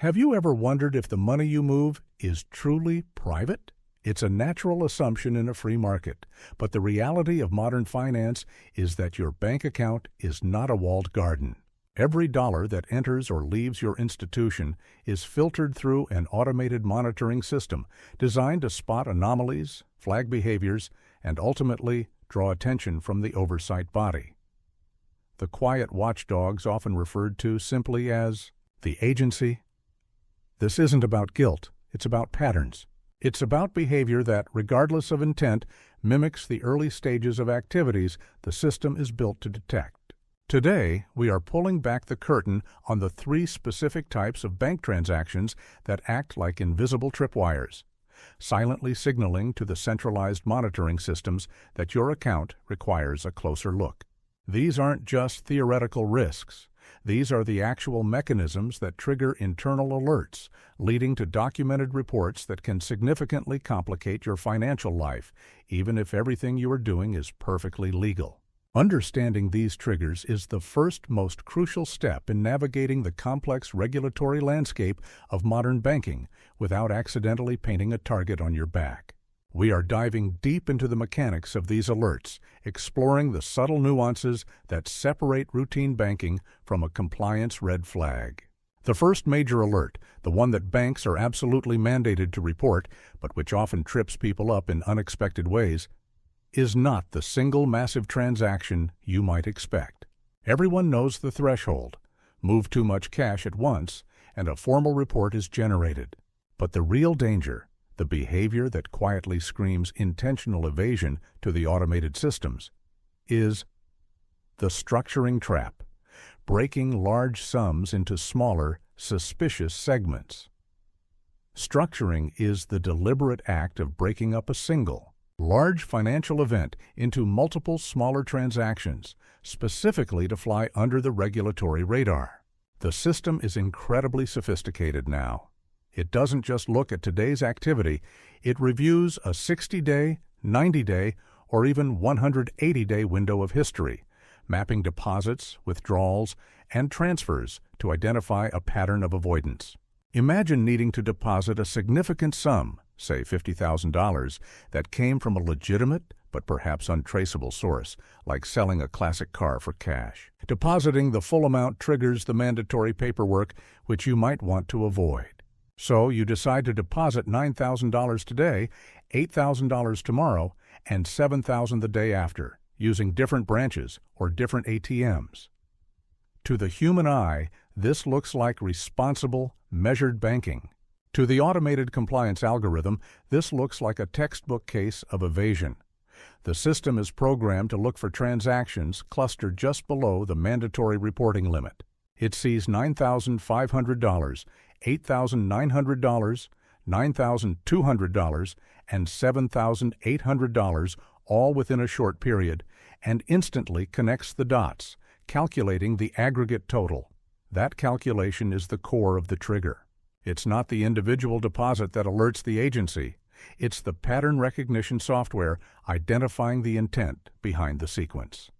Have you ever wondered if the money you move is truly private? It's a natural assumption in a free market, but the reality of modern finance is that your bank account is not a walled garden. Every dollar that enters or leaves your institution is filtered through an automated monitoring system designed to spot anomalies, flag behaviors, and ultimately draw attention from the oversight body. The quiet watchdogs, often referred to simply as the agency. This isn't about guilt, it's about patterns. It's about behavior that, regardless of intent, mimics the early stages of activities the system is built to detect. Today, we are pulling back the curtain on the three specific types of bank transactions that act like invisible tripwires, silently signaling to the centralized monitoring systems that your account requires a closer look. These aren't just theoretical risks. These are the actual mechanisms that trigger internal alerts, leading to documented reports that can significantly complicate your financial life, even if everything you are doing is perfectly legal. Understanding these triggers is the first most crucial step in navigating the complex regulatory landscape of modern banking without accidentally painting a target on your back. We are diving deep into the mechanics of these alerts, exploring the subtle nuances that separate routine banking from a compliance red flag. The first major alert, the one that banks are absolutely mandated to report, but which often trips people up in unexpected ways, is not the single massive transaction you might expect. Everyone knows the threshold. Move too much cash at once, and a formal report is generated. But the real danger, the behavior that quietly screams intentional evasion to the automated systems, is the structuring trap, breaking large sums into smaller, suspicious segments. Structuring is the deliberate act of breaking up a single, large financial event into multiple smaller transactions, specifically to fly under the regulatory radar. The system is incredibly sophisticated now. It doesn't just look at today's activity, it reviews a 60-day, 90-day, or even 180-day window of history, mapping deposits, withdrawals, and transfers to identify a pattern of avoidance. Imagine needing to deposit a significant sum, say $50,000, that came from a legitimate but perhaps untraceable source, like selling a classic car for cash. Depositing the full amount triggers the mandatory paperwork, which you might want to avoid. So you decide to deposit $9,000 today, $8,000 tomorrow, and $7,000 the day after, using different branches or different ATMs. To the human eye, this looks like responsible, measured banking. To the automated compliance algorithm, this looks like a textbook case of evasion. The system is programmed to look for transactions clustered just below the mandatory reporting limit. It sees $9,500, $8,900, $9,200, and $7,800 all within a short period, and instantly connects the dots, calculating the aggregate total. That calculation is the core of the trigger. It's not the individual deposit that alerts the agency. It's the pattern recognition software identifying the intent behind the sequence.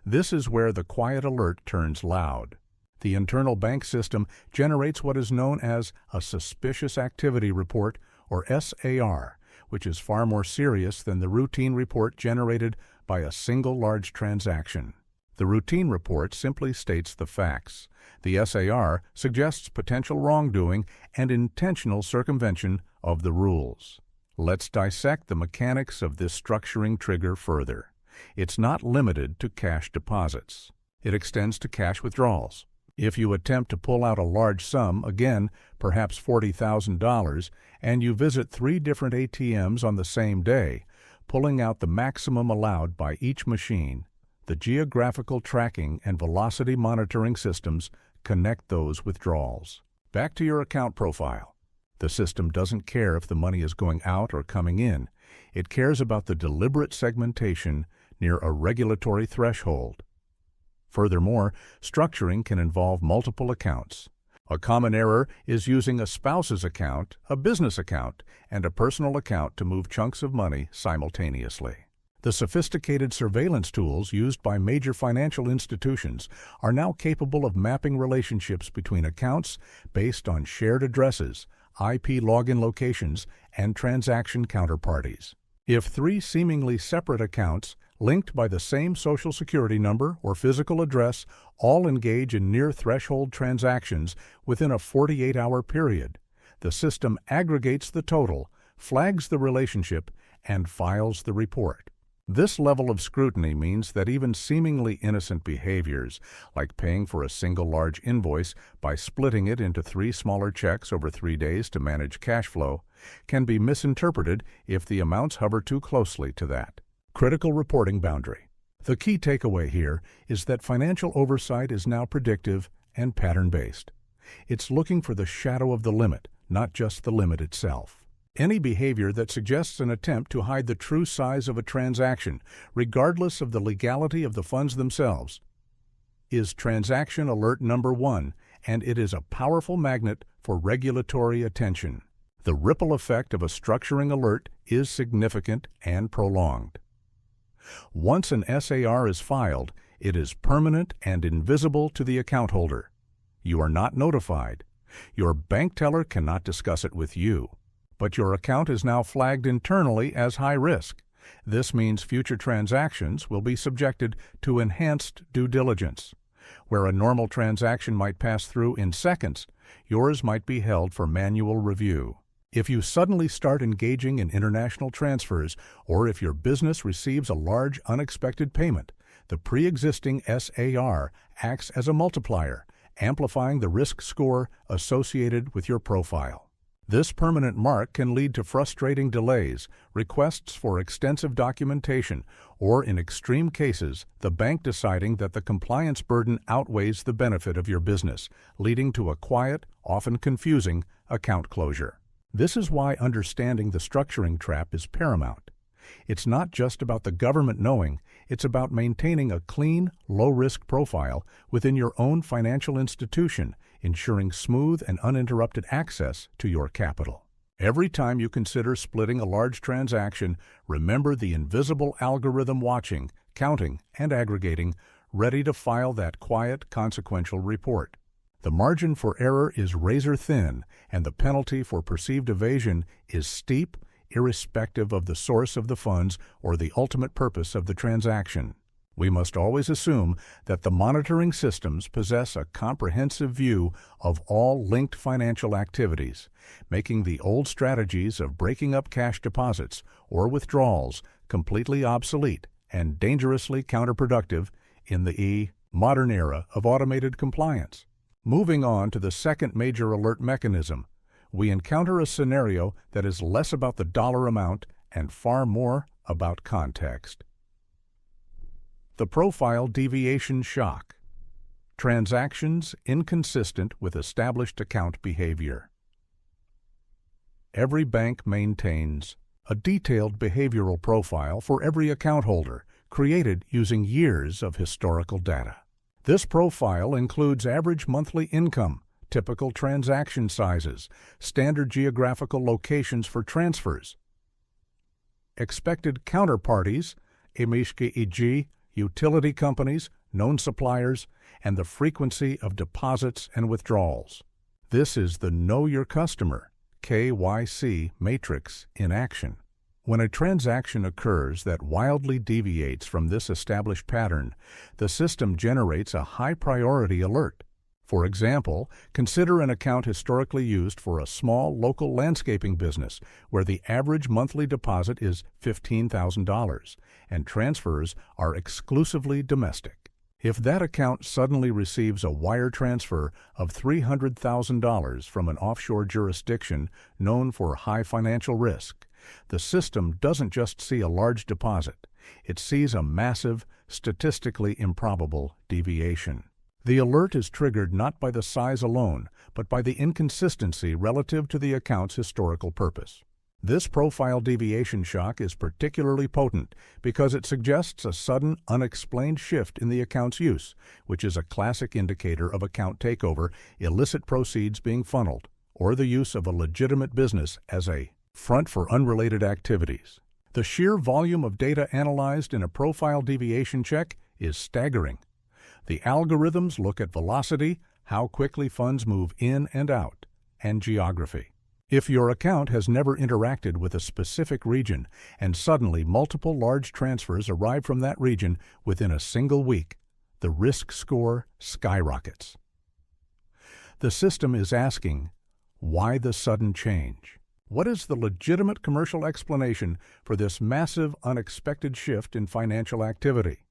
This is where the quiet alert turns loud. The internal bank system generates what is known as a Suspicious Activity Report, or SAR, which is far more serious than the routine report generated by a single large transaction. The routine report simply states the facts. The SAR suggests potential wrongdoing and intentional circumvention of the rules. Let's dissect the mechanics of this structuring trigger further. It's not limited to cash deposits. It extends to cash withdrawals. If you attempt to pull out a large sum, again, perhaps $40,000, and you visit 3 different ATMs on the same day, pulling out the maximum allowed by each machine, the geographical tracking and velocity monitoring systems connect those withdrawals. Back to your account profile. The system doesn't care if the money is going out or coming in. It cares about the deliberate segmentation near a regulatory threshold. Furthermore, structuring can involve multiple accounts. A common error is using a spouse's account, a business account, and a personal account to move chunks of money simultaneously. The sophisticated surveillance tools used by major financial institutions are now capable of mapping relationships between accounts based on shared addresses, IP login locations, and transaction counterparties. If three seemingly separate accounts, linked by the same Social Security number or physical address, all engage in near-threshold transactions within a 48-hour period, the system aggregates the total, flags the relationship, and files the report. This level of scrutiny means that even seemingly innocent behaviors, like paying for a single large invoice by splitting it into 3 smaller checks over 3 days to manage cash flow, can be misinterpreted if the amounts hover too closely to that. Critical reporting boundary. The key takeaway here is that financial oversight is now predictive and pattern-based. It's looking for the shadow of the limit, not just the limit itself. Any behavior that suggests an attempt to hide the true size of a transaction, regardless of the legality of the funds themselves, is transaction alert number 1, and it is a powerful magnet for regulatory attention. The ripple effect of a structuring alert is significant and prolonged. Once an SAR is filed, it is permanent and invisible to the account holder. You are not notified. Your bank teller cannot discuss it with you. But your account is now flagged internally as high risk. This means future transactions will be subjected to enhanced due diligence. Where a normal transaction might pass through in seconds, yours might be held for manual review. If you suddenly start engaging in international transfers, or if your business receives a large unexpected payment, the pre-existing SAR acts as a multiplier, amplifying the risk score associated with your profile. This permanent mark can lead to frustrating delays, requests for extensive documentation, or in extreme cases, the bank deciding that the compliance burden outweighs the benefit of your business, leading to a quiet, often confusing, account closure. This is why understanding the structuring trap is paramount. It's not just about the government knowing, it's about maintaining a clean, low-risk profile within your own financial institution, ensuring smooth and uninterrupted access to your capital. Every time you consider splitting a large transaction, remember the invisible algorithm watching, counting, and aggregating, ready to file that quiet, consequential report. The margin for error is razor thin, and the penalty for perceived evasion is steep, irrespective of the source of the funds or the ultimate purpose of the transaction. We must always assume that the monitoring systems possess a comprehensive view of all linked financial activities, making the old strategies of breaking up cash deposits or withdrawals completely obsolete and dangerously counterproductive in the modern era of automated compliance. Moving on to the second major alert mechanism, we encounter a scenario that is less about the dollar amount and far more about context. The profile deviation shock. Transactions inconsistent with established account behavior. Every bank maintains a detailed behavioral profile for every account holder, created using years of historical data. This profile includes average monthly income, typical transaction sizes, standard geographical locations for transfers, expected counterparties, e.g., utility companies, known suppliers, and the frequency of deposits and withdrawals. This is the Know Your Customer, KYC matrix in action. When a transaction occurs that wildly deviates from this established pattern, the system generates a high-priority alert. For example, consider an account historically used for a small local landscaping business where the average monthly deposit is $15,000 and transfers are exclusively domestic. If that account suddenly receives a wire transfer of $300,000 from an offshore jurisdiction known for high financial risk, the system doesn't just see a large deposit, it sees a massive, statistically improbable deviation. The alert is triggered not by the size alone, but by the inconsistency relative to the account's historical purpose. This profile deviation shock is particularly potent because it suggests a sudden, unexplained shift in the account's use, which is a classic indicator of account takeover, illicit proceeds being funneled, or the use of a legitimate business as a front for unrelated activities. The sheer volume of data analyzed in a profile deviation check is staggering. The algorithms look at velocity, how quickly funds move in and out, and geography. If your account has never interacted with a specific region and suddenly multiple large transfers arrive from that region within a single week, the risk score skyrockets. The system is asking, why the sudden change? What is the legitimate commercial explanation for this massive, unexpected shift in financial activity?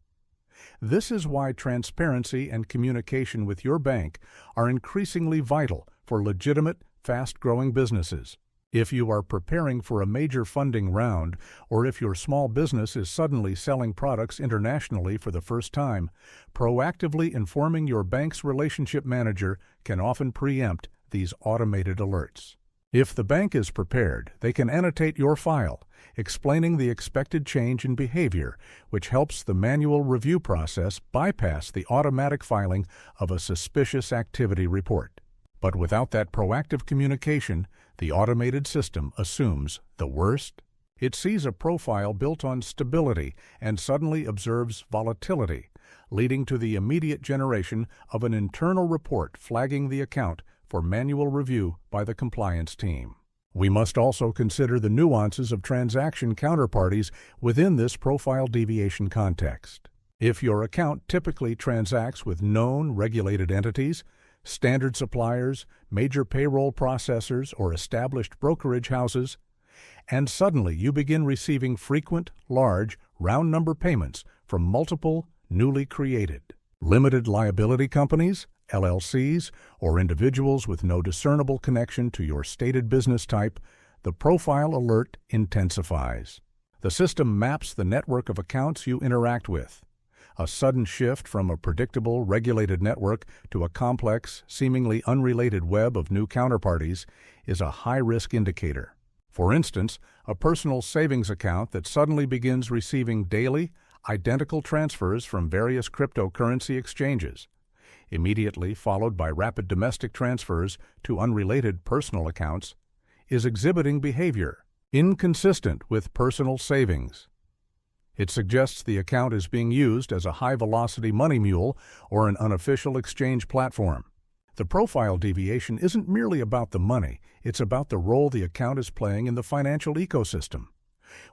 This is why transparency and communication with your bank are increasingly vital for legitimate, fast-growing businesses. If you are preparing for a major funding round, or if your small business is suddenly selling products internationally for the first time, proactively informing your bank's relationship manager can often preempt these automated alerts. If the bank is prepared, they can annotate your file, explaining the expected change in behavior, which helps the manual review process bypass the automatic filing of a suspicious activity report. But without that proactive communication, the automated system assumes the worst. It sees a profile built on stability and suddenly observes volatility, leading to the immediate generation of an internal report flagging the account for manual review by the compliance team. We must also consider the nuances of transaction counterparties within this profile deviation context. If your account typically transacts with known regulated entities, standard suppliers, major payroll processors, or established brokerage houses, and suddenly you begin receiving frequent, large, round number payments from multiple, newly created, limited liability companies, LLCs, or individuals with no discernible connection to your stated business type, the profile alert intensifies. The system maps the network of accounts you interact with. A sudden shift from a predictable, regulated network to a complex, seemingly unrelated web of new counterparties is a high-risk indicator. For instance, a personal savings account that suddenly begins receiving daily, identical transfers from various cryptocurrency exchanges, immediately followed by rapid domestic transfers to unrelated personal accounts, is exhibiting behavior inconsistent with personal savings. It suggests the account is being used as a high-velocity money mule or an unofficial exchange platform. The profile deviation isn't merely about the money, it's about the role the account is playing in the financial ecosystem.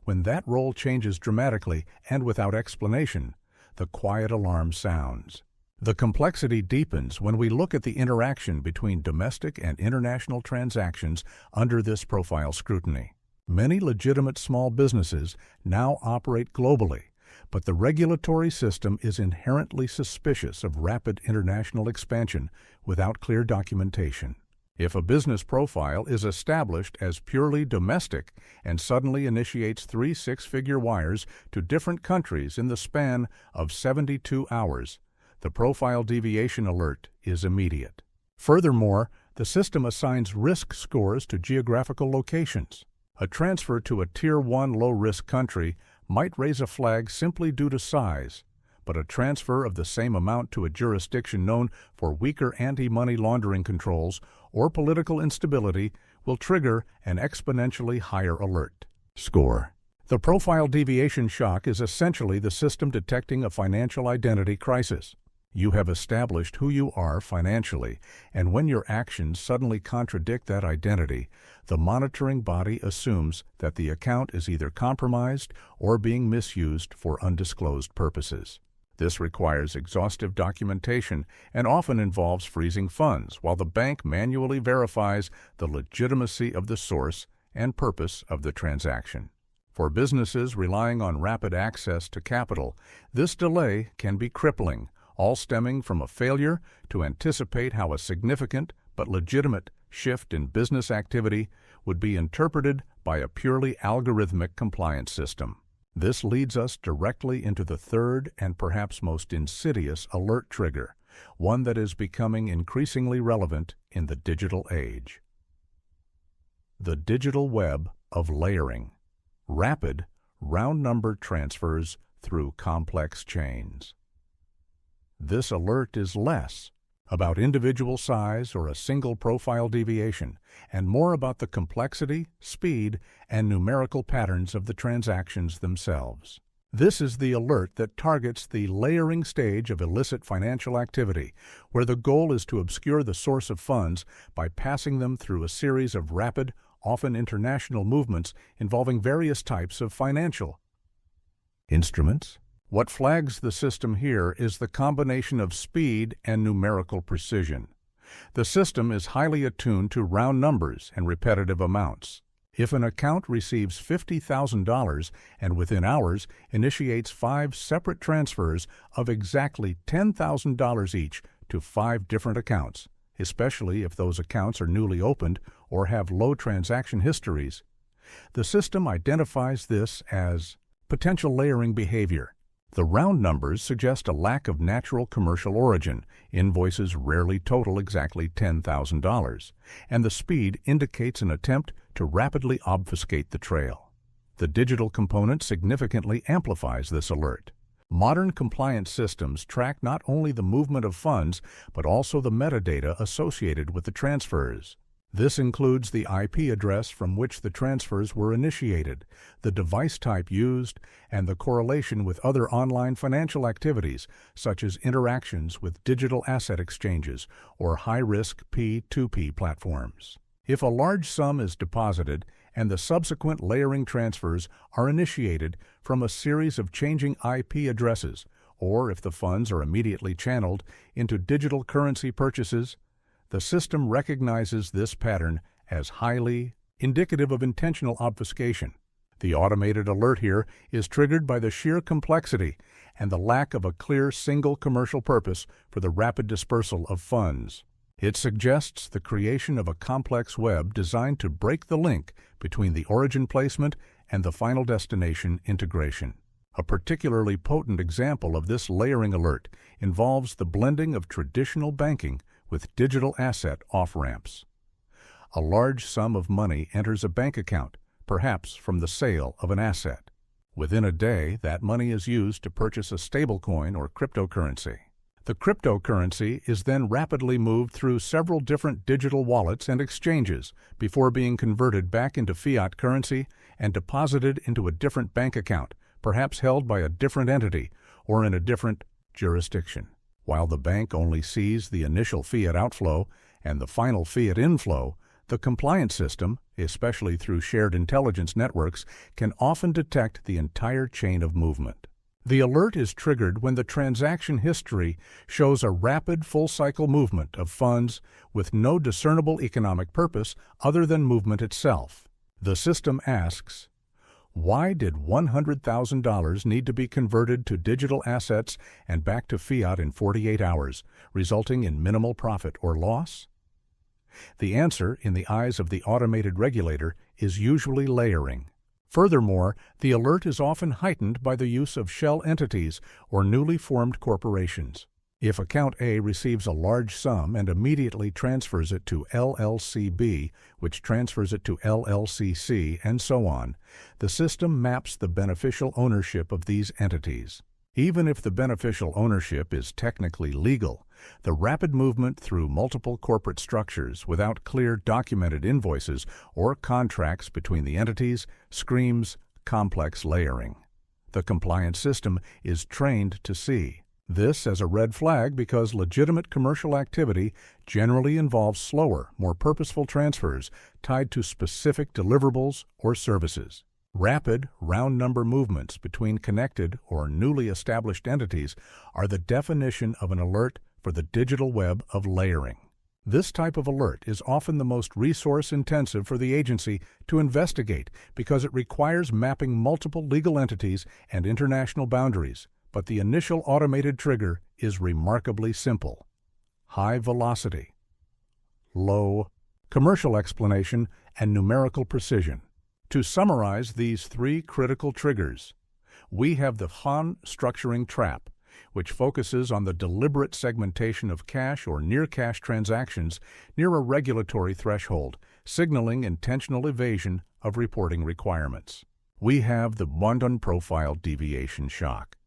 When that role changes dramatically and without explanation, the quiet alarm sounds. The complexity deepens when we look at the interaction between domestic and international transactions under this profile scrutiny. Many legitimate small businesses now operate globally, but the regulatory system is inherently suspicious of rapid international expansion without clear documentation. If a business profile is established as purely domestic and suddenly initiates 3 six-figure wires to different countries in the span of 72 hours, the profile deviation alert is immediate. Furthermore, the system assigns risk scores to geographical locations. A transfer to a Tier 1 low-risk country might raise a flag simply due to size, but a transfer of the same amount to a jurisdiction known for weaker anti-money laundering controls or political instability will trigger an exponentially higher alert score. The profile deviation shock is essentially the system detecting a financial identity crisis. You have established who you are financially, and when your actions suddenly contradict that identity, the monitoring body assumes that the account is either compromised or being misused for undisclosed purposes. This requires exhaustive documentation and often involves freezing funds, while the bank manually verifies the legitimacy of the source and purpose of the transaction. For businesses relying on rapid access to capital, this delay can be crippling, all stemming from a failure to anticipate how a significant but legitimate shift in business activity would be interpreted by a purely algorithmic compliance system. This leads us directly into the third and perhaps most insidious alert trigger, one that is becoming increasingly relevant in the digital age. The digital web of layering. Rapid, round-number transfers through complex chains. This alert is less about individual size or a single profile deviation, and more about the complexity, speed, and numerical patterns of the transactions themselves. This is the alert that targets the layering stage of illicit financial activity, where the goal is to obscure the source of funds by passing them through a series of rapid, often international movements involving various types of financial instruments. What flags the system here is the combination of speed and numerical precision. The system is highly attuned to round numbers and repetitive amounts. If an account receives $50,000 and within hours initiates 5 separate transfers of exactly $10,000 each to 5 different accounts, especially if those accounts are newly opened or have low transaction histories, the system identifies this as potential layering behavior. The round numbers suggest a lack of natural commercial origin. Invoices rarely total exactly $10,000, and the speed indicates an attempt to rapidly obfuscate the trail. The digital component significantly amplifies this alert. Modern compliance systems track not only the movement of funds, but also the metadata associated with the transfers. This includes the IP address from which the transfers were initiated, the device type used, and the correlation with other online financial activities, such as interactions with digital asset exchanges or high-risk P2P platforms. If a large sum is deposited and the subsequent layering transfers are initiated from a series of changing IP addresses, or if the funds are immediately channeled into digital currency purchases, the system recognizes this pattern as highly indicative of intentional obfuscation. The automated alert here is triggered by the sheer complexity and the lack of a clear single commercial purpose for the rapid dispersal of funds. It suggests the creation of a complex web designed to break the link between the origin placement and the final destination integration. A particularly potent example of this layering alert involves the blending of traditional banking with digital asset off-ramps. A large sum of money enters a bank account, perhaps from the sale of an asset. Within a day, that money is used to purchase a stablecoin or cryptocurrency. The cryptocurrency is then rapidly moved through several different digital wallets and exchanges before being converted back into fiat currency and deposited into a different bank account, perhaps held by a different entity or in a different jurisdiction. While the bank only sees the initial fiat outflow and the final fiat inflow, the compliance system, especially through shared intelligence networks, can often detect the entire chain of movement. The alert is triggered when the transaction history shows a rapid full-cycle movement of funds with no discernible economic purpose other than movement itself. The system asks, why did $100,000 need to be converted to digital assets and back to fiat in 48 hours, resulting in minimal profit or loss? The answer, in the eyes of the automated regulator, is usually layering. Furthermore, the alert is often heightened by the use of shell entities or newly formed corporations. If account A receives a large sum and immediately transfers it to LLC-B, which transfers it to LLC-C, and so on, the system maps the beneficial ownership of these entities. Even if the beneficial ownership is technically legal, the rapid movement through multiple corporate structures without clear documented invoices or contracts between the entities screams complex layering. The compliance system is trained to see this as a red flag because legitimate commercial activity generally involves slower, more purposeful transfers tied to specific deliverables or services. Rapid, round-number movements between connected or newly established entities are the definition of an alert for the digital web of layering. This type of alert is often the most resource-intensive for the agency to investigate because it requires mapping multiple legal entities and international boundaries, but the initial automated trigger is remarkably simple. High velocity, low commercial explanation, and numerical precision. To summarize these 3 critical triggers, we have the Han structuring trap, which focuses on the deliberate segmentation of cash or near-cash transactions near a regulatory threshold, signaling intentional evasion of reporting requirements. We have the London profile deviation shock.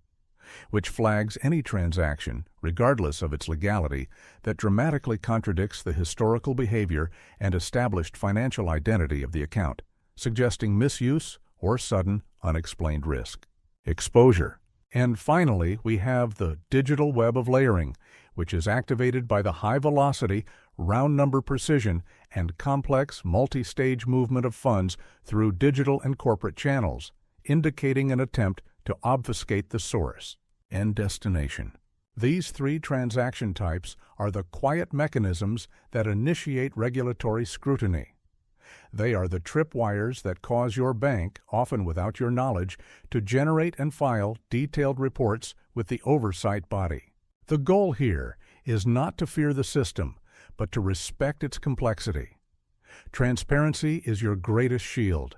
which flags any transaction, regardless of its legality, that dramatically contradicts the historical behavior and established financial identity of the account, suggesting misuse or sudden, unexplained risk. Exposure. And finally, we have the digital web of layering, which is activated by the high-velocity, round-number precision, and complex multi-stage movement of funds through digital and corporate channels, indicating an attempt to obfuscate the source and destination. These three transaction types are the quiet mechanisms that initiate regulatory scrutiny. They are the tripwires that cause your bank, often without your knowledge, to generate and file detailed reports with the oversight body. The goal here is not to fear the system, but to respect its complexity. Transparency is your greatest shield.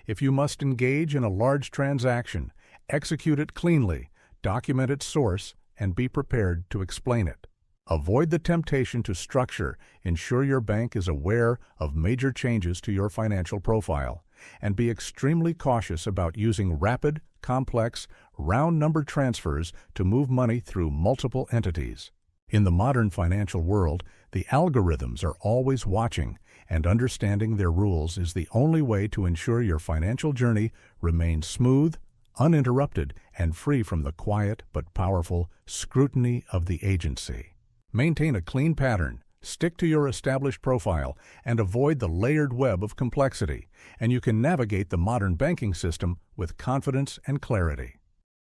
If you must engage in a large transaction, execute it cleanly, document its source, and be prepared to explain it. Avoid the temptation to structure, ensure your bank is aware of major changes to your financial profile, and be extremely cautious about using rapid, complex, round-number transfers to move money through multiple entities. In the modern financial world, the algorithms are always watching, and understanding their rules is the only way to ensure your financial journey remains smooth, uninterrupted, and free from the quiet but powerful scrutiny of the agency. Maintain a clean pattern, stick to your established profile, and avoid the layered web of complexity, and you can navigate the modern banking system with confidence and clarity.